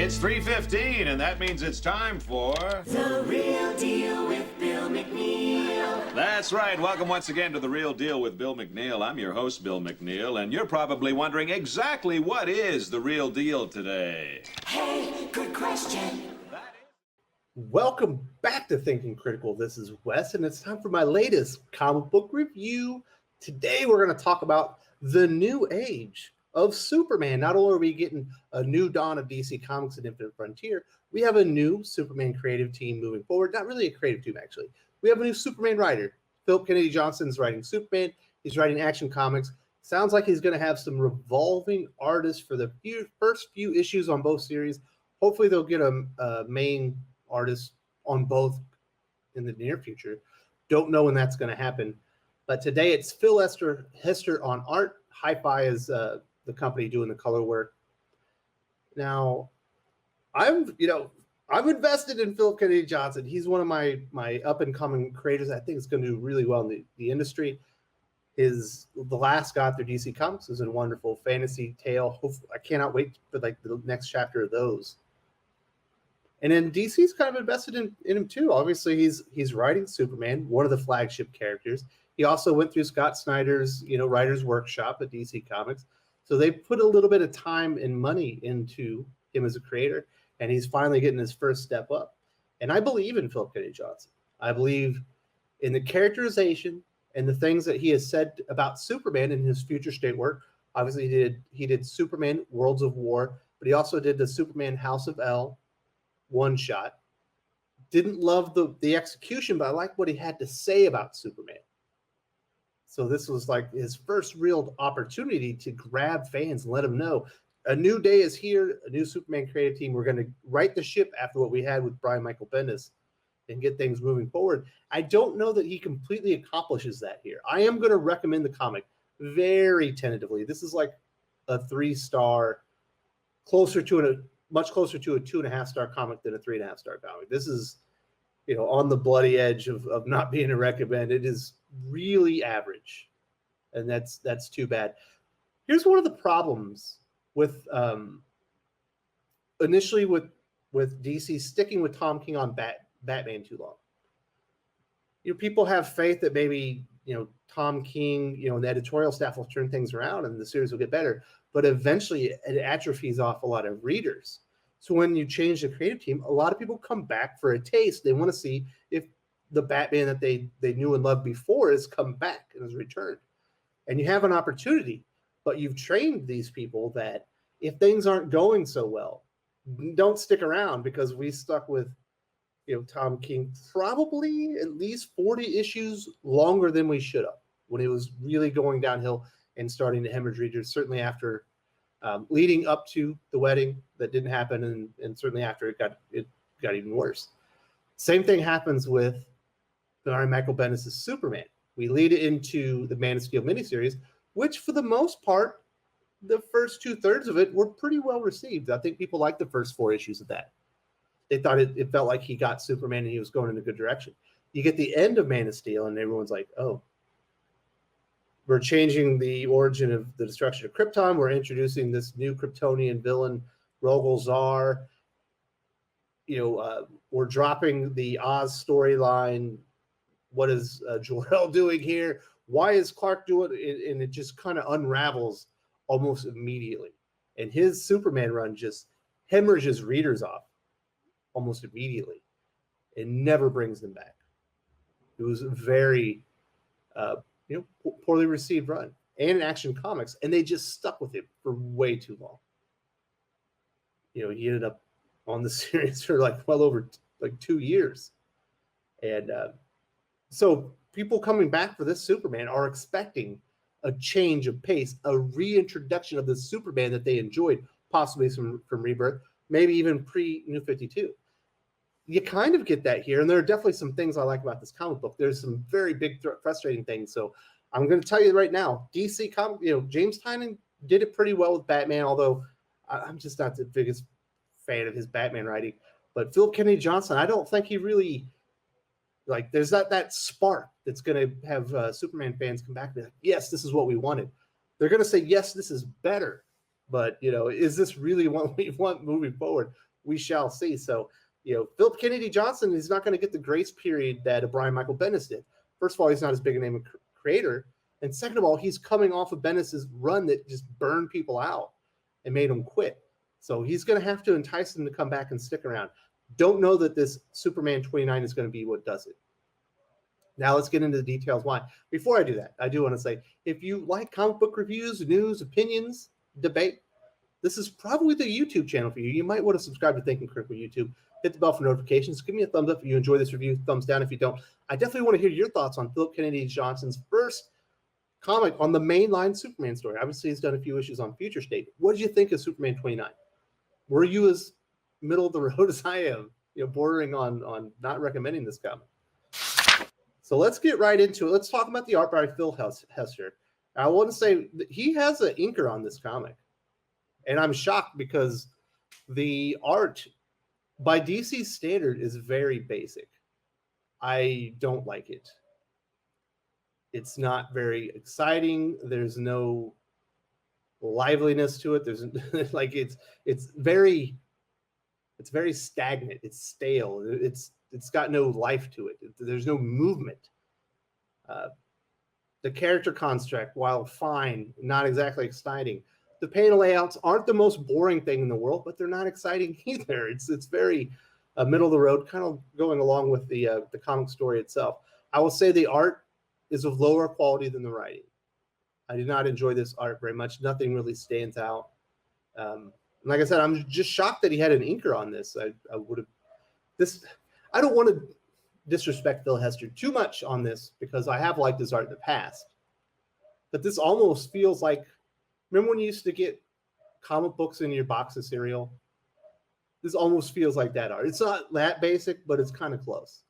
It's 3:15, and that means it's time for... The Real Deal with Bill McNeil. That's right. Welcome once again to The Real Deal with Bill McNeil. I'm your host, Bill McNeil, and you're probably wondering exactly what is the real deal today. Hey, good question. Welcome back to Thinking Critical. This is Wes, and it's time for my latest comic book review. Today, we're going to talk about the new age of Superman. Not only are we getting a new dawn of DC Comics and Infinite Frontier, we have a new Superman creative team moving forward. Not really a creative team, actually. We have a new Superman writer. Phillip Kennedy Johnson is writing Superman. He's writing Action Comics. Sounds like he's going to have some revolving artists for the first few issues on both series. Hopefully, they'll get a main artist on both in the near future. Don't know when that's going to happen. But today, it's Hester on art. Hi-Fi is the company doing the color work. Now, I'm invested in Phillip Kennedy Johnson. He's one of my up-and-coming creators. I think it's going to do really well in the industry. The last got through DC Comics is a wonderful fantasy tale. Hopefully, I cannot wait for the next chapter of those. And then DC's kind of invested in him too. Obviously, he's writing Superman, one of the flagship characters. He also went through Scott Snyder's writer's workshop at DC Comics. So they put a little bit of time and money into him as a creator, and he's finally getting his first step up. And I believe in Phillip Kennedy Johnson. I believe in the characterization and the things that he has said about Superman in his future state work. Obviously, he did Superman Worlds of War, but he also did the Superman House of L one-shot. Didn't love the execution, but I liked what he had to say about Superman. So this was like his first real opportunity to grab fans and let them know a new day is here, a new Superman creative team. We're going to right the ship after what we had with Brian Michael Bendis and get things moving forward. I don't know that he completely accomplishes that here. I am going to recommend the comic very tentatively. This is like a 3-star, much closer to a 2.5-star comic than a 3.5-star comic. This is, on the bloody edge of not being a recommend. It is really average, and that's too bad. Here's one of the problems with initially with DC sticking with Tom King on Batman too long. People have faith that maybe Tom King, and the editorial staff will turn things around and the series will get better, but eventually it atrophies off a lot of readers. So when you change the creative team, a lot of people come back for a taste. They want to see if the Batman that they knew and loved before has come back and has returned. And you have an opportunity, but you've trained these people that if things aren't going so well, don't stick around, because we stuck with Tom King probably at least 40 issues longer than we should have when it was really going downhill and starting to hemorrhage readers, certainly after leading up to the wedding that didn't happen, and certainly after it got even worse. Same thing happens with Brian Michael Bendis' Superman. We lead it into the Man of Steel miniseries, which for the most part, the first 2/3 of it were pretty well received. I think people liked the first 4 issues of that. They thought it felt like he got Superman and he was going in a good direction. You get the end of Man of Steel and everyone's like, oh, we're changing the origin of the destruction of Krypton. We're introducing this new Kryptonian villain, Rogol Zar. We're dropping the Oz storyline. What is Jor-El doing here? Why is Clark doing it? And it just kind of unravels almost immediately. And his Superman run just hemorrhages readers off almost immediately and never brings them back. It was a very poorly received run and in Action Comics, and they just stuck with it for way too long. He ended up on the series for well over 2 years. And so people coming back for this Superman are expecting a change of pace, a reintroduction of the Superman that they enjoyed, possibly from Rebirth, maybe even pre-New 52. You kind of get that here, and there are definitely some things I like about this comic book. There's some very big, frustrating things. So I'm going to tell you right now, DC comic, James Tynion did it pretty well with Batman, although I'm just not the biggest fan of his Batman writing. But Phillip Kennedy Johnson, I don't think he really there's that spark that's going to have Superman fans come back and be like, yes, this is what we wanted. They're going to say, yes, this is better. But, is this really what we want moving forward? we shall see. So, Phillip Kennedy Johnson is not going to get the grace period that a Brian Michael Bendis did. First of all, he's not as big a name of creator. And second of all, he's coming off of Bendis' run that just burned people out and made them quit. So he's going to have to entice them to come back and stick around. Don't know that this Superman 29 is going to be what does it. Now let's get into the details why. Before I do that, I do want to say, if you like comic book reviews, news, opinions, debate, this is probably the YouTube channel for you. You might want to subscribe to Thinking Critical YouTube. Hit the bell for notifications. Give me a thumbs up if you enjoy this review. Thumbs down if you don't. I definitely want to hear your thoughts on Phillip Kennedy Johnson's first comic on the mainline Superman story. Obviously, he's done a few issues on Future State. What did you think of Superman 29? Were you as middle of the road as I am, bordering on not recommending this comic? So let's get right into it. Let's talk about the art by Phil Hester. I want to say that he has an inker on this comic. And I'm shocked because the art by DC standard is very basic. I don't like it. It's not very exciting. There's no liveliness to it. There's like it's very stagnant. It's stale. It's got no life to it. There's no movement. The character construct, while fine, not exactly exciting. The panel layouts aren't the most boring thing in the world, but they're not exciting either. It's very middle of the road, kind of going along with the comic story itself. I will say the art is of lower quality than the writing. I did not enjoy this art very much. Nothing really stands out. Like I said, I'm just shocked that he had an inker on this. I would have this. I don't want to disrespect Phil Hester too much on this because I have liked his art in the past. But this almost feels like, remember when you used to get comic books in your box of cereal? This almost feels like that art. It's not that basic, but it's kind of close,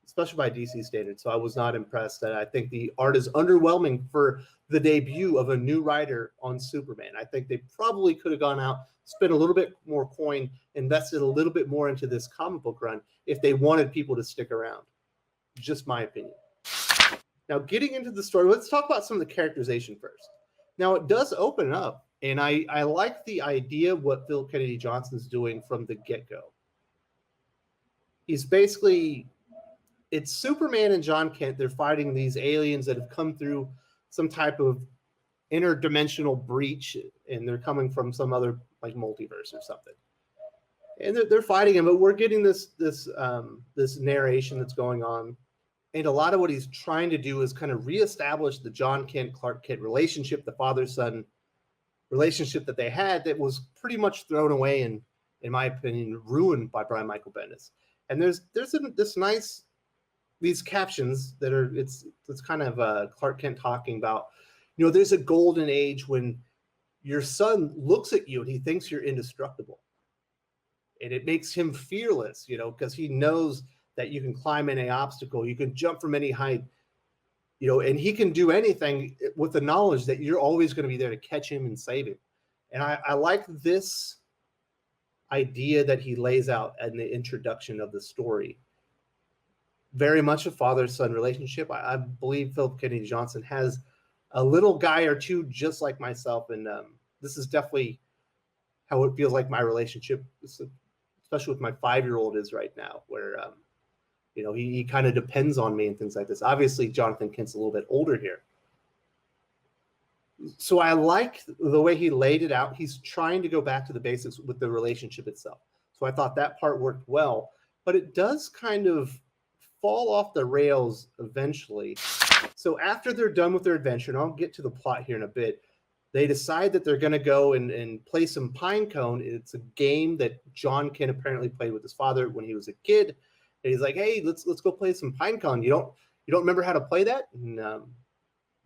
especially by DC standards. So I was not impressed. That I think the art is underwhelming for the debut of a new writer on Superman. I think they probably could have gone out, spent a little bit more coin, invested a little bit more into this comic book run if they wanted people to stick around. Just my opinion. Now, getting into the story, let's talk about some of the characterization first. Now, it does open up, and I like the idea of what Phil Kennedy Johnson's doing from the get-go. He's basically, it's Superman and John Kent. They're fighting these aliens that have come through some type of interdimensional breach, and they're coming from some other like multiverse or something. And they're fighting him, but we're getting this narration that's going on. And a lot of what he's trying to do is kind of reestablish the John Kent, Clark Kent relationship, the father-son relationship that they had that was pretty much thrown away and, in my opinion, ruined by Brian Michael Bendis. And there's this nice, these captions that are, it's kind of Clark Kent talking about, there's a golden age when your son looks at you and he thinks you're indestructible. And it makes him fearless, because he knows that you can climb any obstacle, you can jump from any height, and he can do anything with the knowledge that you're always going to be there to catch him and save him. And I like this idea that he lays out in the introduction of the story. Very much a father-son relationship. I believe Phillip Kennedy Johnson has a little guy or two just like myself, and this is definitely how it feels like my relationship, especially with my 5-year-old, is right now, where he kind of depends on me and things like this. Obviously, Jonathan Kent's a little bit older here. So I like the way he laid it out. He's trying to go back to the basics with the relationship itself. So I thought that part worked well, but it does kind of fall off the rails eventually. So after they're done with their adventure, and I'll get to the plot here in a bit, they decide that they're going to go and play some Pinecone. It's a game that John Kent apparently played with his father when he was a kid. And he's like, hey, let's go play some Pinecone. You don't remember how to play that? And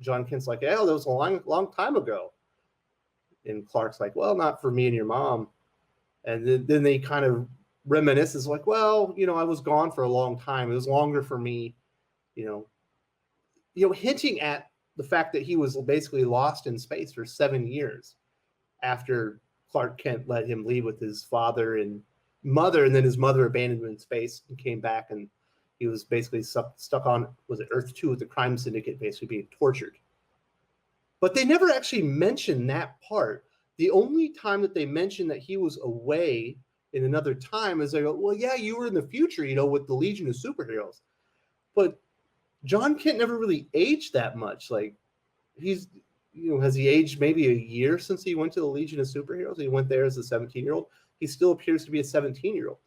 John Kent's like, oh, that was a long time ago. And Clark's like, well, not for me and your mom. And then they kind of reminisce. It's like, well, I was gone for a long time. It was longer for me, hinting at the fact that he was basically lost in space for 7 years after Clark Kent let him leave with his father and mother, and then his mother abandoned him in space and came back, and he was basically stuck on, was it Earth 2 with the crime syndicate, basically being tortured. But they never actually mentioned that part. The only time that they mentioned that he was away in another time as they go, well, yeah, you were in the future, with the Legion of Superheroes. But John Kent never really aged that much. Like, he's, has he aged maybe a year since he went to the Legion of Superheroes? He went there as a 17-year-old. He still appears to be a 17-year-old.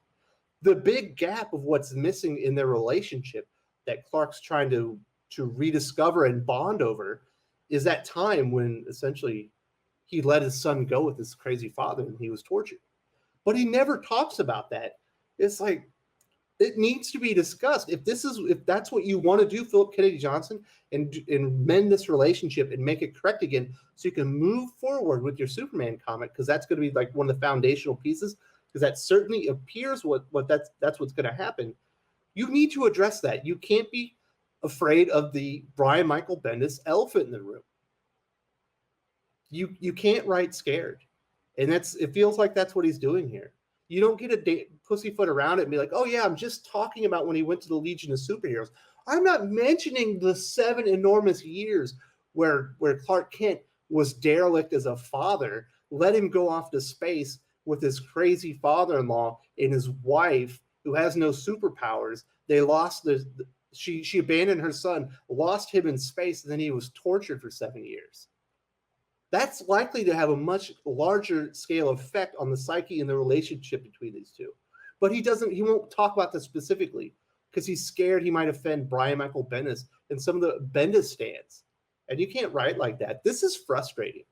The big gap of what's missing in their relationship that Clark's trying to rediscover and bond over is that time when essentially he let his son go with his crazy father and he was tortured. But he never talks about that. It's like, it needs to be discussed. If that's what you want to do, Phillip Kennedy Johnson, and mend this relationship and make it correct again, so you can move forward with your Superman comic, because that's going to be like one of the foundational pieces, because that certainly appears that's what's going to happen. You need to address that. You can't be afraid of the Brian Michael Bendis elephant in the room. You can't write scared, and it feels like that's what he's doing here. You don't get a pussyfoot around it and be like, oh yeah, I'm just talking about when he went to the Legion of Superheroes. I'm not mentioning the 7 enormous years where Clark Kent was derelict as a father, let him go off to space with his crazy father-in-law and his wife who has no superpowers. They lost she abandoned her son, lost him in space, and then he was tortured for 7 years. That's likely to have a much larger scale effect on the psyche and the relationship between these two. But he won't talk about this specifically because he's scared he might offend Brian Michael Bendis and some of the Bendis stands. And you can't write like that. This is frustrating.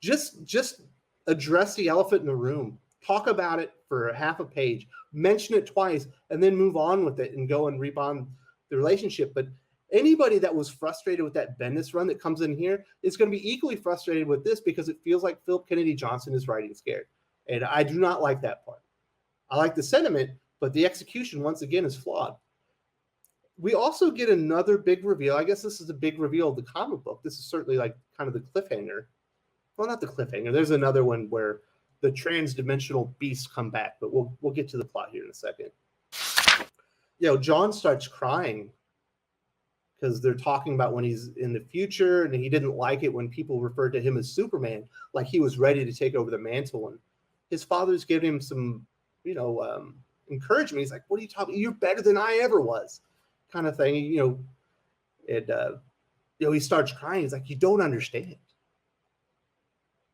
Just address the elephant in the room. Talk about it for a half a page. Mention it twice and then move on with it and go and rebond the relationship. But anybody that was frustrated with that Bendis run that comes in here is going to be equally frustrated with this, because it feels like Phillip Kennedy Johnson is writing scared. And I do not like that part. I like the sentiment, but the execution, once again, is flawed. We also get another big reveal. I guess this is a big reveal of the comic book. This is certainly like kind of the cliffhanger. Well, not the cliffhanger. There's another one where the trans-dimensional beasts come back, but we'll get to the plot here in a second. John starts crying because they're talking about when he's in the future, and he didn't like it when people referred to him as Superman, like he was ready to take over the mantle. And his father's giving him some, encouragement. He's like, "What are you talking? You're better than I ever was," kind of thing. He starts crying. He's like, "You don't understand.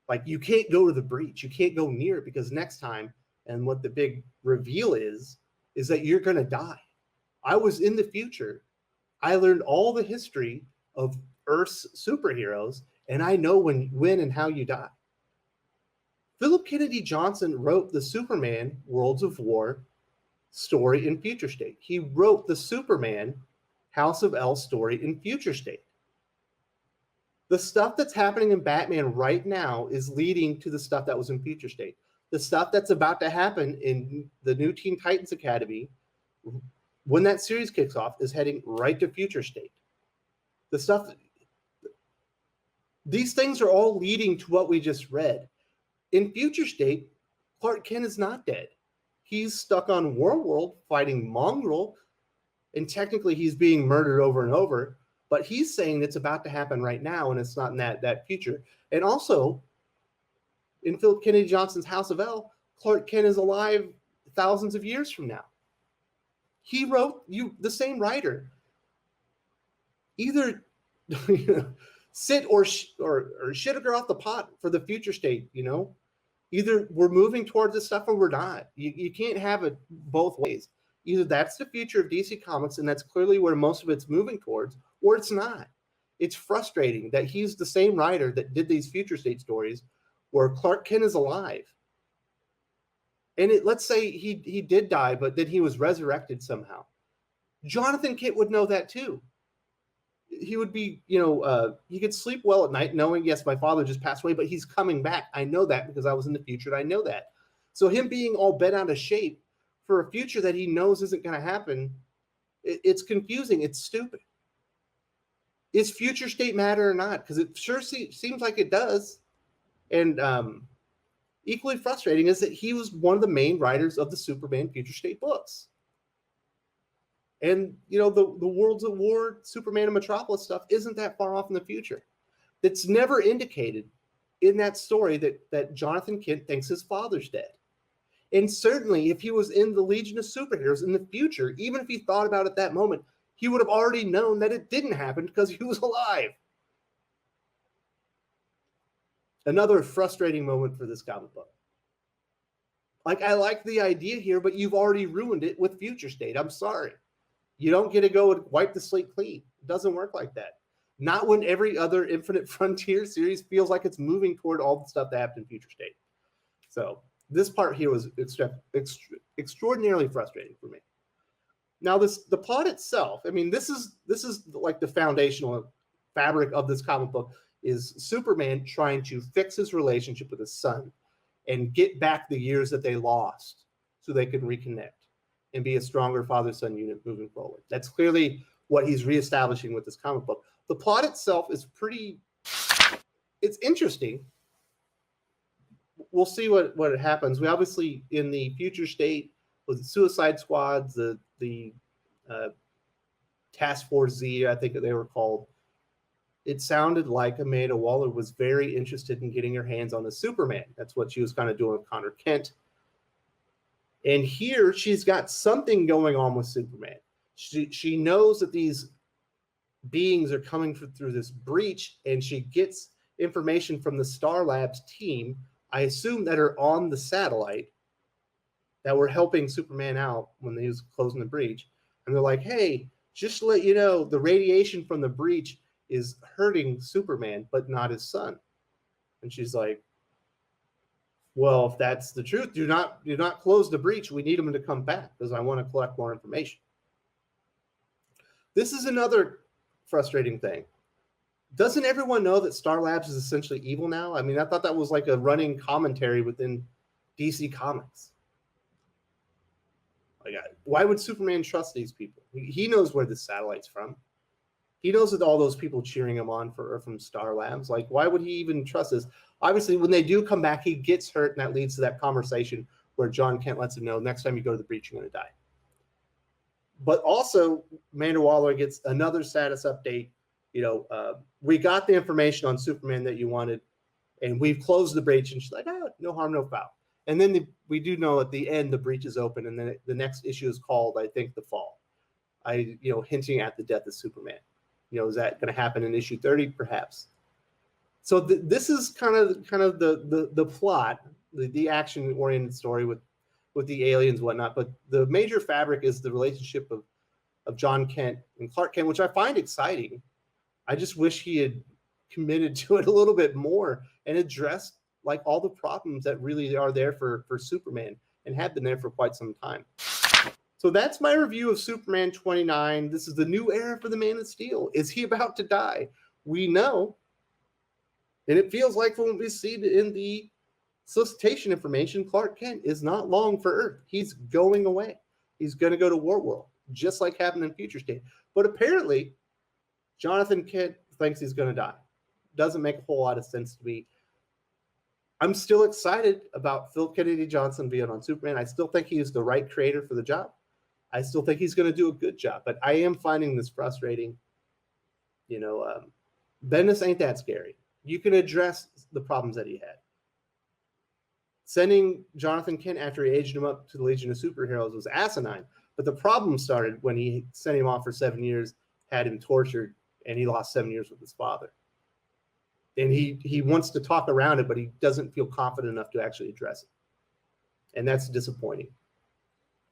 Like, you can't go to the breach. You can't go near it, because next time," and what the big reveal is that you're going to die. I was in the future. I learned all the history of Earth's superheroes, and I know when and how you die. Phillip Kennedy Johnson wrote the Superman Worlds of War story in Future State. He wrote the Superman House of L story in Future State. The stuff that's happening in Batman right now is leading to the stuff that was in Future State. The stuff that's about to happen in the new Teen Titans Academy, when that series kicks off, is heading right to Future State. These things are all leading to what we just read. In Future State, Clark Kent is not dead. He's stuck on World fighting Mongrel, and technically he's being murdered over and over, but he's saying it's about to happen right now, and it's not in that future. And also, in Phillip Kennedy Johnson's House of L, Clark Kent is alive thousands of years from now. He wrote, the same writer, either sit or shit a girl off the pot for the Future State. Either we're moving towards this stuff or we're not. You can't have it both ways. Either that's the future of DC Comics, and that's clearly where most of it's moving towards, or it's not. It's frustrating that he's the same writer that did these Future State stories where Clark Kent is alive. And let's say he did die, but then he was resurrected somehow. Jonathan Kent would know that too. He would be, he could sleep well at night knowing, yes, my father just passed away, but he's coming back. I know that because I was in the future and I know that. So him being all bent out of shape for a future that he knows isn't going to happen, it's confusing. It's stupid. Is Future State matter or not? Because it sure seems like it does. And equally frustrating is that he was one of the main writers of the Superman Future State books. And, the Worlds of War, Superman and Metropolis stuff isn't that far off in the future. It's never indicated in that story that Jonathan Kent thinks his father's dead. And certainly, if he was in the Legion of Superheroes in the future, even if he thought about it at that moment, he would have already known that it didn't happen because he was alive. Another frustrating moment for this comic book. Like, I like the idea here, but you've already ruined it with Future State. I'm sorry. You don't get to go and wipe the slate clean. It doesn't work like that. Not when every other Infinite Frontier series feels like it's moving toward all the stuff that happened in Future State. So this part here was extraordinarily frustrating for me. Now, the plot itself, I mean, this is like the foundational fabric of this comic book, is Superman trying to fix his relationship with his son and get back the years that they lost so they can reconnect and be a stronger father-son unit moving forward. That's clearly what he's reestablishing with this comic book. The plot itself is it's interesting. We'll see what happens. We obviously, in the Future State, with the Suicide Squads, the Task Force Z, I think they were called, it sounded like Amanda Waller was very interested in getting her hands on a Superman. That's what she was kind of doing with Connor Kent. And here she's got something going on with Superman. She knows that these beings are coming through this breach, and she gets information from the Star Labs team, I assume, that are on the satellite that were helping Superman out when he was closing the breach. And they're like, hey, just to let you know, the radiation from the breach is hurting Superman, but not his son. And she's like, well, if that's the truth, do not close the breach. We need him to come back because I want to collect more information. This is another frustrating thing. Doesn't everyone know that Star Labs is essentially evil now? I mean, I thought that was like a running commentary within DC Comics. Like, why would Superman trust these people? He knows where the satellite's from. He knows that all those people cheering him on are from Star Labs. Like, why would he even trust this? Obviously, when they do come back, he gets hurt, and that leads to that conversation where John Kent lets him know, next time you go to the breach, you're going to die. But also, Amanda Waller gets another status update. We got the information on Superman that you wanted, and we've closed the breach. And she's like, oh, no harm, no foul. And then we do know at the end the breach is open, and then the next issue is called, I think, The Fall. Hinting at the death of Superman. Is that going to happen in issue 30? Perhaps. So this is kind of the plot, the action-oriented story with the aliens and whatnot. But the major fabric is the relationship of John Kent and Clark Kent, which I find exciting. I just wish he had committed to it a little bit more and addressed like all the problems that really are there for Superman and have been there for quite some time. So that's my review of Superman 29. This is the new era for the Man of Steel. Is he about to die? We know. And it feels like when we see in the solicitation information, Clark Kent is not long for Earth. He's going away. He's going to go to War, just like happened in Future State. But apparently, Jonathan Kent thinks he's going to die. Doesn't make a whole lot of sense to me. I'm still excited about Phillip Kennedy Johnson being on Superman. I still think he is the right creator for the job. I still think he's going to do a good job, but I am finding this frustrating. Bendis ain't that scary. You can address the problems that he had. Sending Jonathan Kent after he aged him up to the Legion of Superheroes was asinine, but the problem started when he sent him off for 7 years, had him tortured, and he lost 7 years with his father. And he wants to talk around it, but he doesn't feel confident enough to actually address it. And that's disappointing.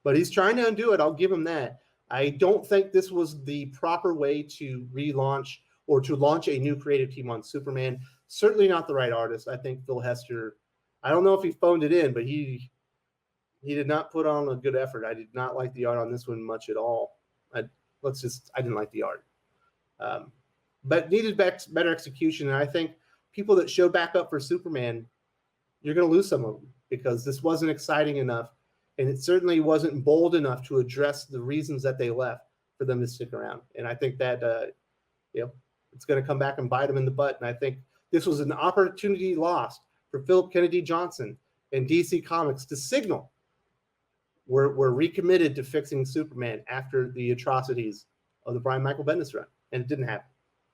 But he's trying to undo it. I'll give him that. I don't think this was the proper way to relaunch or to launch a new creative team on Superman. Certainly not the right artist. I think Phil Hester, I don't know if he phoned it in, but he did not put on a good effort. I did not like the art on this one much at all. I didn't like the art. But needed better execution. And I think people that showed back up for Superman, you're going to lose some of them because this wasn't exciting enough. And it certainly wasn't bold enough to address the reasons that they left for them to stick around. And I think that, it's going to come back and bite them in the butt. And I think this was an opportunity lost for Phillip Kennedy Johnson and DC Comics to signal we're recommitted to fixing Superman after the atrocities of the Brian Michael Bendis run. And it didn't happen.